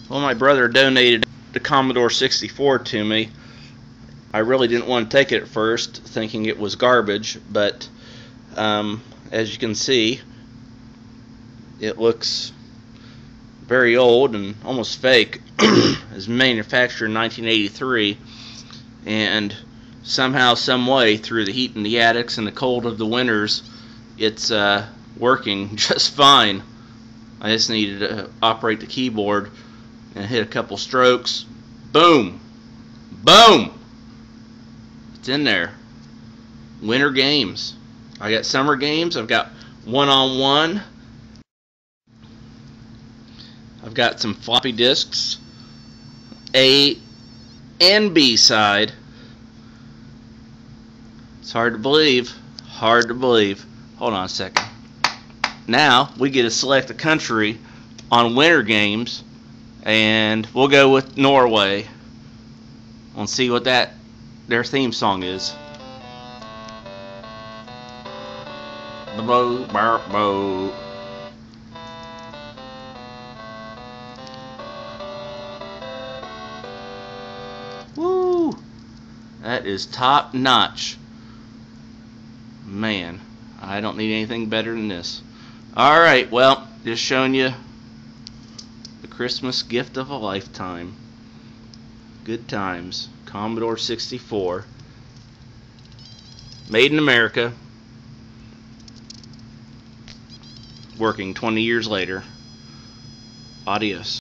Well, my brother donated the Commodore 64 to me. I really didn't want to take it at first, thinking it was garbage, but as you can see, it looks very old and almost fake. It was manufactured in 1983, and somehow, some way, through the heat in the attics and the cold of the winters, it's working just fine. I just needed to operate the keyboard and hit a couple strokes. Boom! Boom! It's in there. Winter games. I got summer games. I've got one-on-one. I've got some floppy disks, A and B side. It's hard to believe. Hard to believe. Hold on a second. Now we get to select a country on winter games, and we'll go with Norway. We'll see what their theme song is. Bo, bo, bo. Woo! That is top notch. Man, I don't need anything better than this. Alright, well, just showing you the Christmas gift of a lifetime. Good times. Commodore 64. Made in America. Working 20 years later. Adios.